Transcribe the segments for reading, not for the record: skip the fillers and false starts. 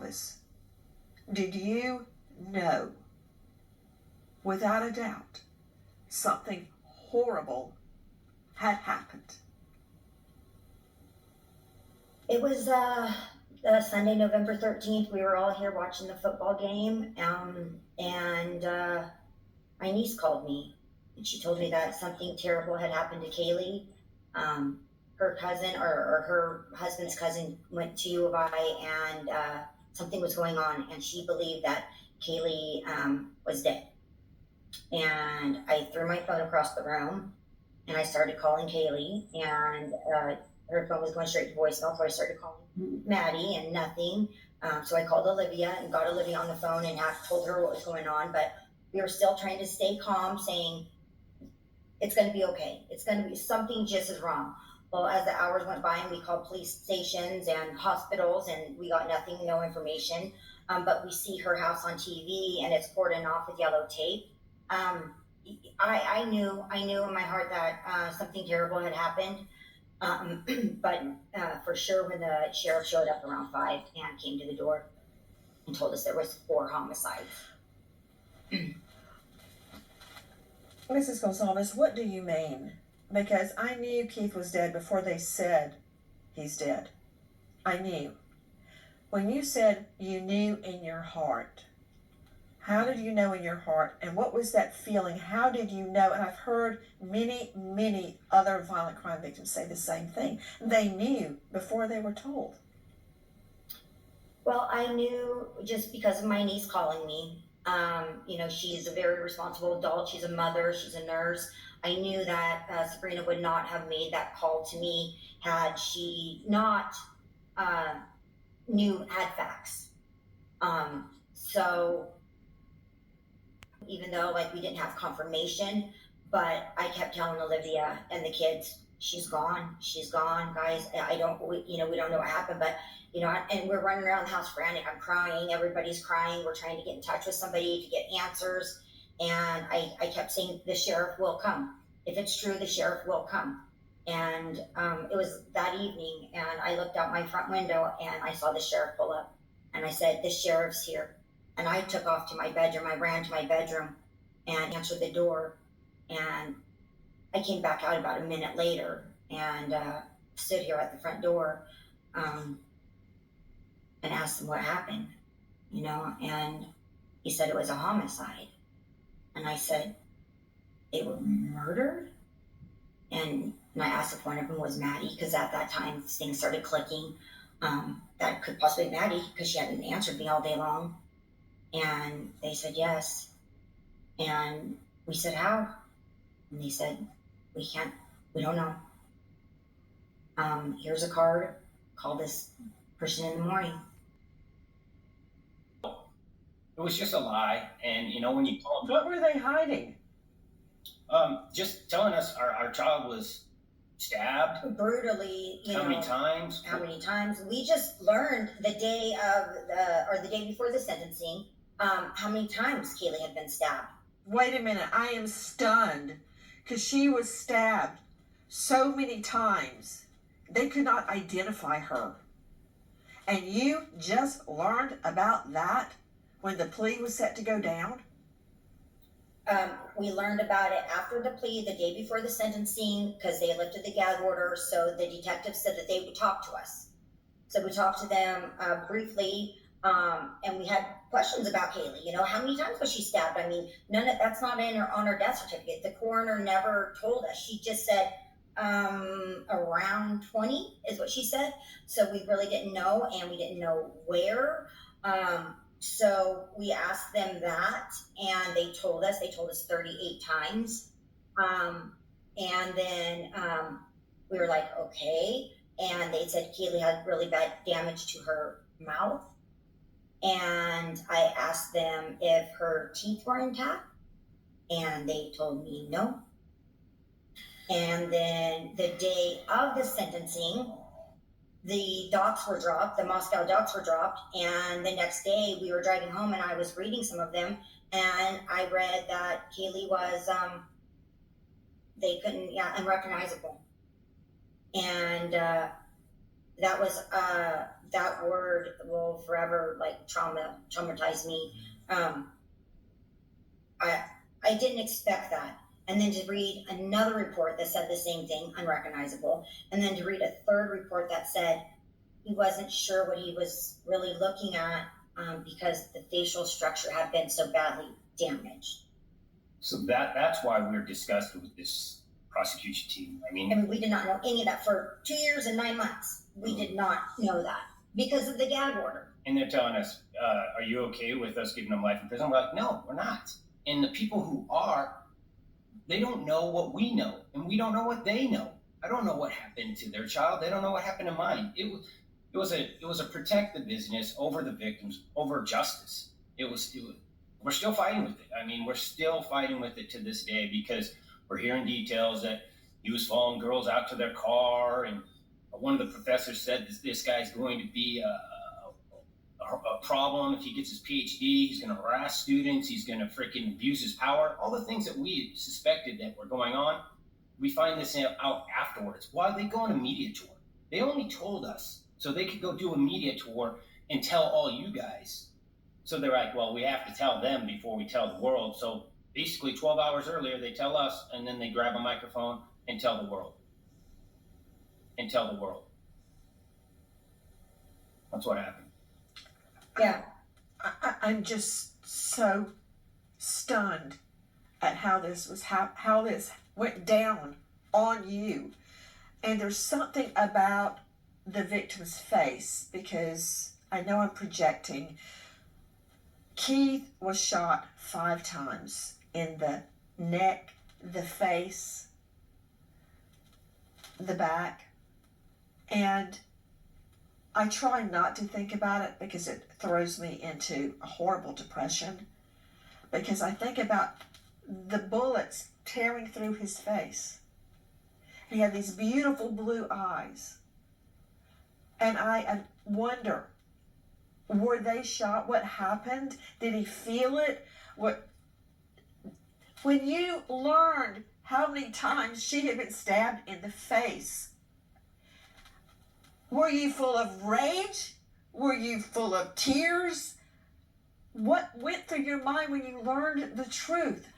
office, did you know, without a doubt, something horrible had happened? It was Sunday, November 13th. We were all here watching the football game, and my niece called me, and she told me that something terrible had happened to Kaylee. Um, her cousin, or her husband's cousin, went to U of I, and something was going on, and she believed that Kaylee was dead. And I threw my phone across the room, and I started calling Kaylee, and her phone was going straight to voicemail, so I started calling Maddie, and nothing. So I called Olivia and got Olivia on the phone and told her what was going on, but we were still trying to stay calm, saying it's going to be okay. It's going to be, something just is wrong. Well, as the hours went by and we called police stations and hospitals, and we got nothing, no information. But we see her house on TV, and it's cordoned off with yellow tape. I knew in my heart that something terrible had happened. But for sure, when the sheriff showed up around 5 and came to the door and told us there was 4 homicides. Mrs. Gonsalves, what do you mean? Because I knew Keith was dead before they said he's dead. I knew. When you said you knew in your heart, how did you know in your heart? And what was that feeling? How did you know? And I've heard many, many other violent crime victims say the same thing. They knew before they were told. Well, I knew just because of my niece calling me. She's a very responsible adult. She's a mother. She's a nurse. I knew that Sabrina would not have made that call to me had she not had facts. So even though we didn't have confirmation, but I kept telling Olivia and the kids, she's gone, guys. I don't, we don't know what happened, but and we're running around the house frantic. I'm crying. Everybody's crying. We're trying to get in touch with somebody to get answers. And I kept saying, the sheriff will come. If it's true, the sheriff will come. And it was that evening, and I looked out my front window and I saw the sheriff pull up, and I said, the sheriff's here. And I took off to my bedroom. I ran to my bedroom and answered the door. And I came back out about a minute later and stood here at the front door and asked him what happened, and he said it was a homicide. And I said, they were murdered? And I asked if one of them was Maddie, because at that time things started clicking. That could possibly be Maddie, because she hadn't answered me all day long. And they said yes. And we said, how? And they said, we don't know. Here's a card, call this person in the morning. It was just a lie. And when you call them, What were they hiding? just telling us our child was stabbed. Brutally, How many times? How many times? We just learned the day before the sentencing, how many times Kaylee had been stabbed. Wait a minute, I am stunned, because she was stabbed so many times. They could not identify her. And you just learned about that when the plea was set to go down? We learned about it after the plea, the day before the sentencing, because they lifted the gag order. So the detectives said that they would talk to us. So we talked to them briefly, and we had questions about Kaylee. How many times was she stabbed? I mean, that's not on her death certificate. The coroner never told us. She just said around 20 is what she said. So we really didn't know, and we didn't know where. So we asked them that, and they told us 38 times. And then we were like, okay. And they said Kaylee had really bad damage to her mouth. And I asked them if her teeth were intact, and they told me no. And then the day of the sentencing, the docs were dropped, the Moscow docs were dropped, and the next day we were driving home and I was reading some of them, and I read that Kaylee was, unrecognizable. And that was that word will forever like traumatize me. Um, I didn't expect that. And then to read another report that said the same thing, unrecognizable. And then to read a third report that said he wasn't sure what he was really looking at because the facial structure had been so badly damaged. So that's why we're disgusted with this prosecution team. I mean, And we did not know any of that for 2 years and 9 months. We did not know that because of the gag order. and they're telling us, "Are you okay with us giving them life in prison?" We're like, "No, we're not." And the people who are, they don't know what we know, and we don't know what they know. I don't know what happened to their child. They don't know what happened to mine. It was a protect the business over the victims, over justice. We're still fighting with it. I mean, we're still fighting with it to this day because we're hearing details that he was following girls out to their car, and one of the professors said this guy's going to be a problem if he gets his PhD. He's going to harass students. He's going to freaking abuse his power. All the things that we suspected that were going on, we find this out afterwards. Why are they go on a media tour? They only told us so they could go do a media tour and tell all you guys. So they're like, well, we have to tell them before we tell the world. So basically 12 hours earlier, they tell us, and then they grab a microphone and tell the world. And tell the world. That's what happened. Yeah. I'm just so stunned at how this went down on you. And there's something about the victim's face, because I know I'm projecting. Keith was shot 5 times in the neck, the face, the back, and I try not to think about it because it throws me into a horrible depression, because I think about the bullets tearing through his face. He had these beautiful blue eyes, and I wonder, were they shot? What happened? Did he feel it? When you learned how many times she had been stabbed in the face, were you full of rage? Were you full of tears? What went through your mind when you learned the truth?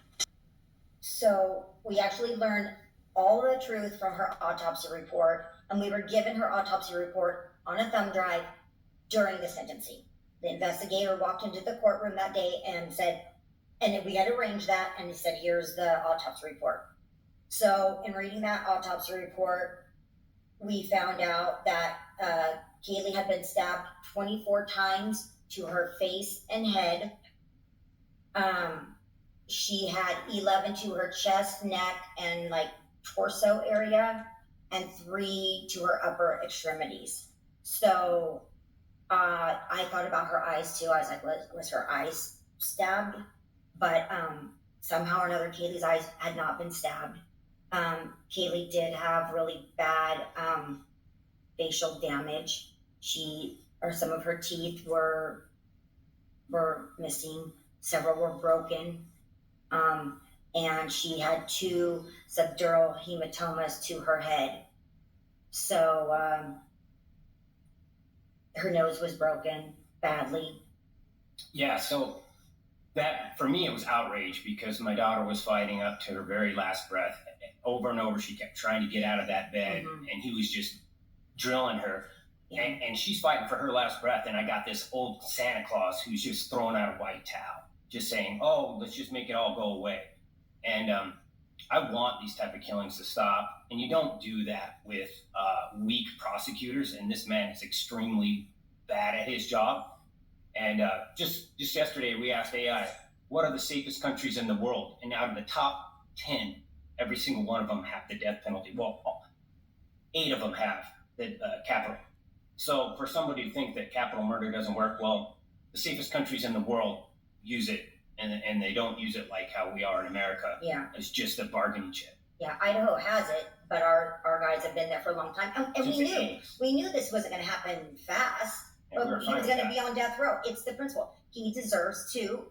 So we actually learned all the truth from her autopsy report, and we were given her autopsy report on a thumb drive during the sentencing. The investigator walked into the courtroom that day and said, and we had arranged that, and he said, here's the autopsy report. So in reading that autopsy report, we found out that Kaylee had been stabbed 24 times to her face and head. She had 11 to her chest, neck, and like torso area, and 3 to her upper extremities. So I thought about her eyes too. I was like, was her eyes stabbed? But somehow or another, Kaylee's eyes had not been stabbed. Kaylee did have really bad facial damage. Some of her teeth were missing. Several were broken. And she had 2 subdural hematomas to her head. So her nose was broken badly. Yeah, so that, for me, it was outrage because my daughter was fighting up to her very last breath. Over and over, she kept trying to get out of that bed, and he was just drilling her. Yeah. And she's fighting for her last breath, and I got this old Santa Claus who's just throwing out a white towel, just saying, oh, let's just make it all go away. And I want these type of killings to stop, and you don't do that with weak prosecutors, and this man is extremely bad at his job. And just yesterday, we asked AI, what are the safest countries in the world? And out of the top 10, every single one of them have the death penalty. Well, 8 of them have the capital. So for somebody to think that capital murder doesn't work, well, the safest countries in the world use it, and they don't use it like how we are in America. Yeah. It's just a bargaining chip. Yeah, Idaho has it, but our guys have been there for a long time. And we knew this wasn't going to happen fast, but he was going to be on death row. It's the principle. He deserves to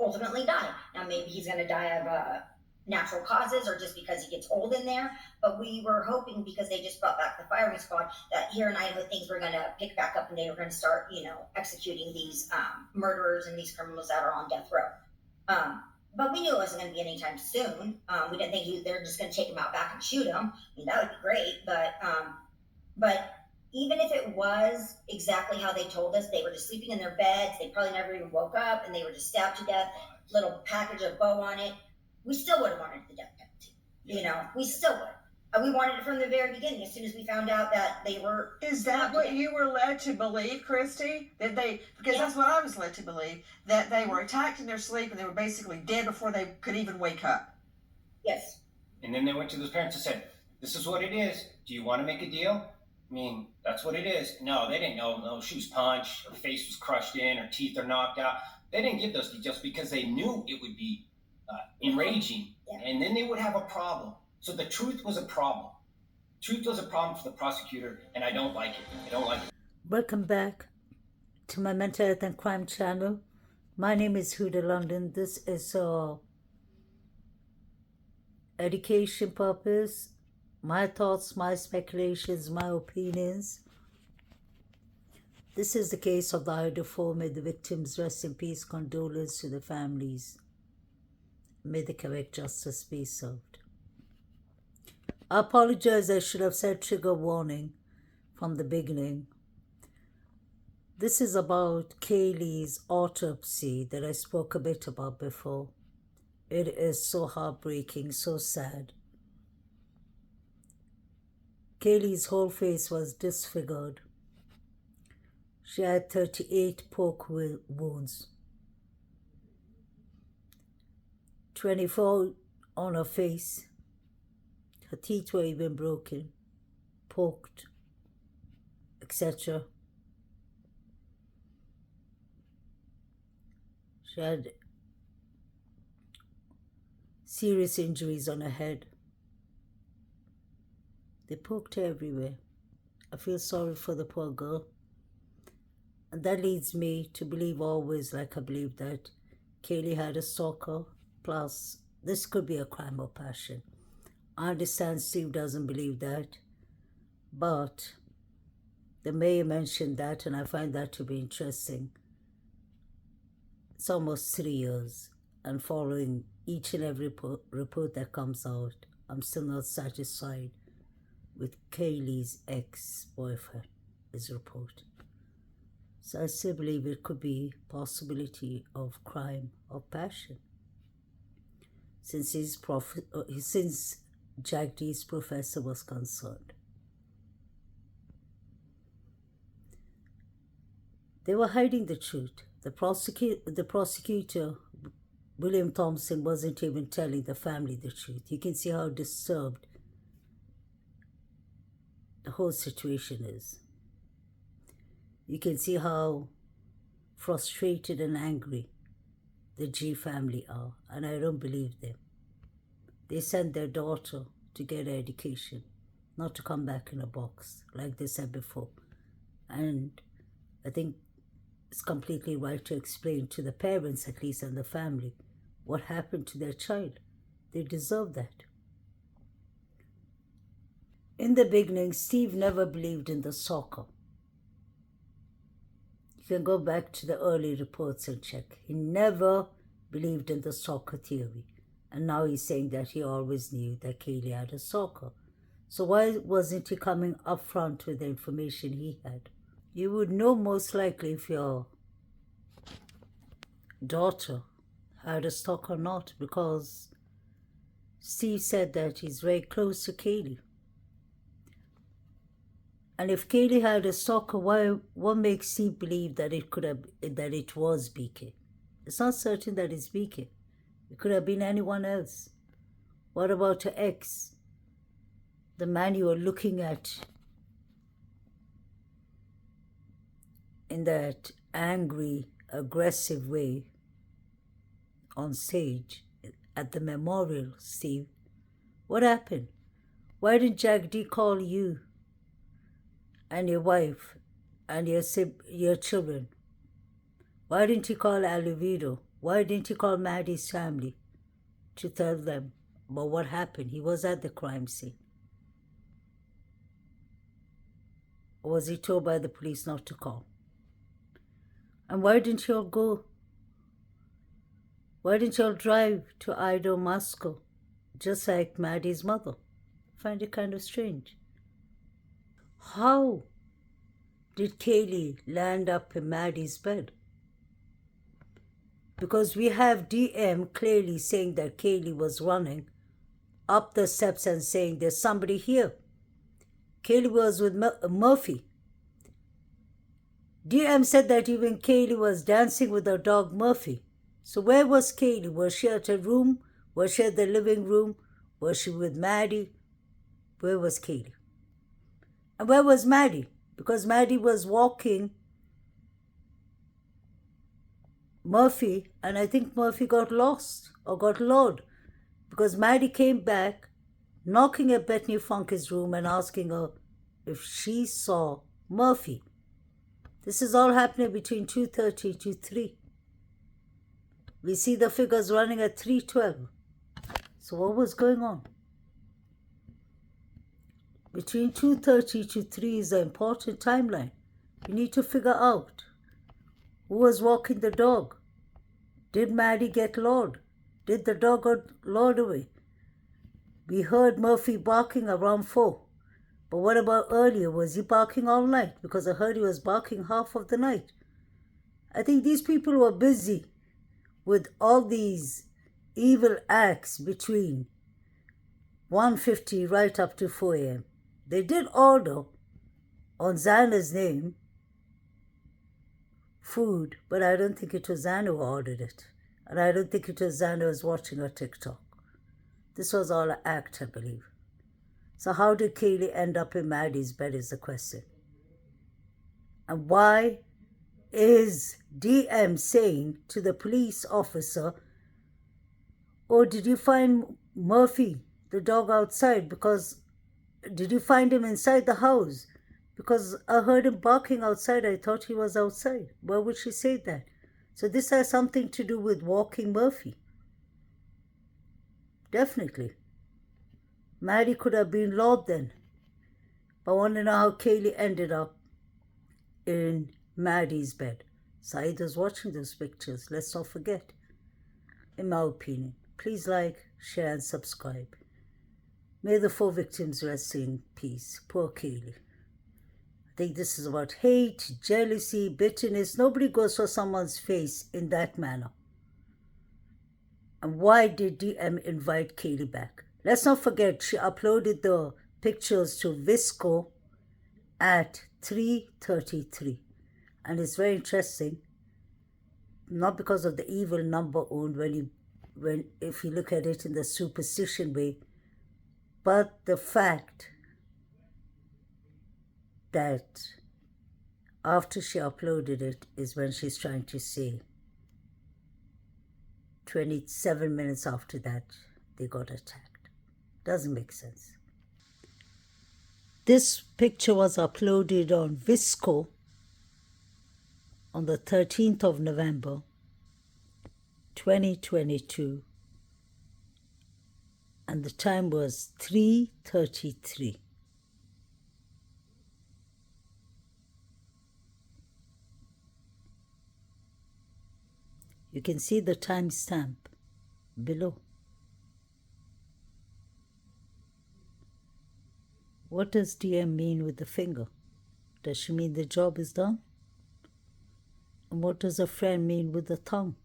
ultimately die. Now, maybe he's going to die of natural causes or just because he gets old in there. But we were hoping, because they just brought back the firing squad, that here in Idaho things were going to pick back up and they were going to start, executing these murderers and these criminals that are on death row. But we knew it wasn't going to be anytime soon. We didn't think they're just going to take him out back and shoot him. I mean, that would be great, but even if it was exactly how they told us, they were just sleeping in their beds, they probably never even woke up, and they were just stabbed to death, little package of bow on it, we still would have wanted the death penalty. We still would. We wanted it from the very beginning. As soon as we found out that they were. Is that what you were led to believe, Christy? Because that's what I was led to believe, that they were attacked in their sleep and they were basically dead before they could even wake up. Yes. And then they went to those parents and said, "This is what it is. Do you want to make a deal?" I mean, that's what it is. No, they didn't know. No, she was punched, her face was crushed in, her teeth are knocked out. They didn't give those details because they knew it would be enraging, and then they would have a problem. So the truth was a problem. Truth was a problem for the prosecutor, and I don't like it. I don't like it. Welcome back to my Mental Health and Crime channel. My name is Huda London. This is education purpose, my thoughts, my speculations, my opinions. This is the case of the Idaho. May the victims rest in peace. Condolence to the families. May the correct justice be served. I apologize, I should have said trigger warning from the beginning. This is about Kaylee's autopsy that I spoke a bit about before. It is so heartbreaking, so sad. Kaylee's whole face was disfigured. She had 38 poke wounds, 24 on her face. Her teeth were even broken, poked, etc. She had serious injuries on her head. They poked her everywhere. I feel sorry for the poor girl. And that leads me to believe always, like I believe, that Kaylee had a stalker. Plus, this could be a crime of passion. I understand Steve doesn't believe that, but the mayor mentioned that, and I find that to be interesting. It's almost 3 years, and following each and every report that comes out, I'm still not satisfied with Kaylee's ex-boyfriend, his report. So I still believe it could be possibility of crime of passion. Since Jack D's professor was concerned. They were hiding the truth. The prosecutor, William Thompson, wasn't even telling the family the truth. You can see how disturbed the whole situation is. You can see how frustrated and angry the G family are, and I don't believe them. They sent their daughter to get an education, not to come back in a box, like they said before. And I think it's completely right to explain to the parents, at least, and the family, what happened to their child. They deserve that. In the beginning, Steve never believed in the soccer. You can go back to the early reports and check. He never believed in the soccer theory. And now he's saying that he always knew that Kaylee had a stalker. So why wasn't he coming up front with the information he had? You would know most likely if your daughter had a stalker or not, because Steve said that he's very close to Kaylee. And if Kaylee had a stalker, what makes Steve believe that it was BK? It's not certain that it's BK. It could have been anyone else. What about her ex? The man you were looking at in that angry, aggressive way on stage at the memorial, Steve. What happened? Why didn't Jack D call you and your wife and your children? Why didn't he call Alivido? Why didn't he call Maddie's family to tell them about what happened. He was at the crime scene. Or was he told by the police not to call? And why didn't y'all go? Why didn't y'all drive to Idaho, Moscow, just like Maddie's mother? Find it kind of strange. How did Kaylee land up in Maddie's bed? Because we have DM clearly saying that Kaylee was running up the steps and saying, there's somebody here. Kaylee was with Murphy. DM said that even Kaylee was dancing with her dog Murphy. So where was Kaylee? Was she at her room? Was she at the living room? Was she with Maddie? Where was Kaylee? And where was Maddie? Because Maddie was walking Murphy, and I think Murphy got lost or got lured, because Maddie came back knocking at Bethany Funke's room and asking her if she saw Murphy. This is all happening between 2:30 to 3. We see the figures running at 3:12. So what was going on? Between 2:30 to 3 is an important timeline. You need to figure out who was walking the dog. Did Maddie get lured? Did the dog get lured away? We heard Murphy barking around 4. But what about earlier? Was he barking all night? Because I heard he was barking half of the night. I think these people were busy with all these evil acts between 1:50 right up to 4 a.m. They did order on Xana's name food, but I don't think it was Xana who ordered it. And I don't think it was Xana who was watching her TikTok. This was all an act, I believe. So how did Kaylee end up in Maddie's bed is the question. And why is DM saying to the police officer, oh, did you find Murphy, the dog, outside? Because did you find him inside the house? Because I heard him barking outside. I thought he was outside. Why would she say that? So this has something to do with walking Murphy. Definitely. Maddie could have been lured then. But I want to know how Kaylee ended up in Maddie's bed. Saeed was watching those pictures. Let's not forget. In my opinion, please like, share, and subscribe. May the 4 victims rest in peace. Poor Kaylee. I think this is about hate, jealousy, bitterness. Nobody goes for someone's face in that manner. And why did DM invite Kaylee back? Let's not forget, she uploaded the pictures to Visco at 3:33. And it's very interesting, not because of the evil number owned if you look at it in the superstition way, but the fact that after she uploaded it is when she's trying to say 27 minutes after that they got attacked. Doesn't make sense. This picture was uploaded on Visco on the 13th of November 2022, and the time was 3:33. You can see the timestamp below. What does DM mean with the finger? Does she mean the job is done? And what does a friend mean with the thumb?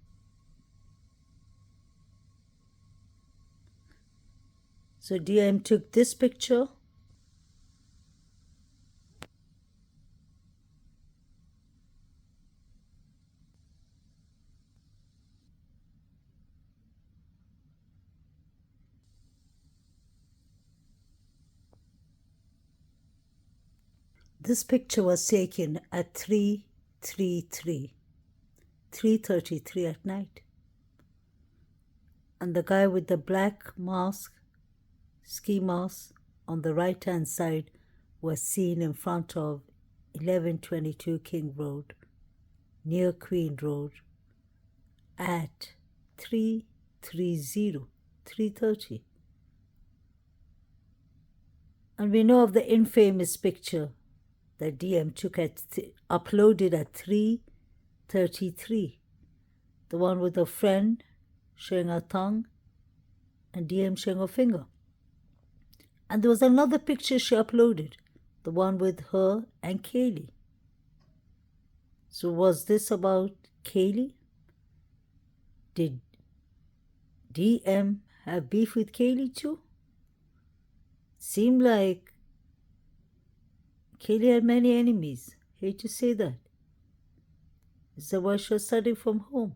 So DM took this picture was taken at 3:33 at night. And the guy with the black mask, ski mask, on the right-hand side was seen in front of 1122 King Road, near Queen Road, at 3:30. And we know of the infamous picture that DM took uploaded at 3:33. The one with her friend showing her tongue and DM showing her finger. And there was another picture she uploaded, the one with her and Kaylee. So was this about Kaylee? Did DM have beef with Kaylee too? Seemed like Kaylee had many enemies. Hate to say that. Is that why she was studying from home?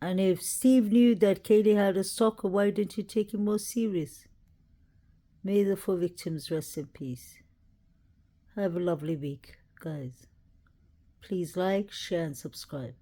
And if Steve knew that Kaylee had a stalker, why didn't he take him more serious? May the 4 victims rest in peace. Have a lovely week, guys. Please like, share, and subscribe.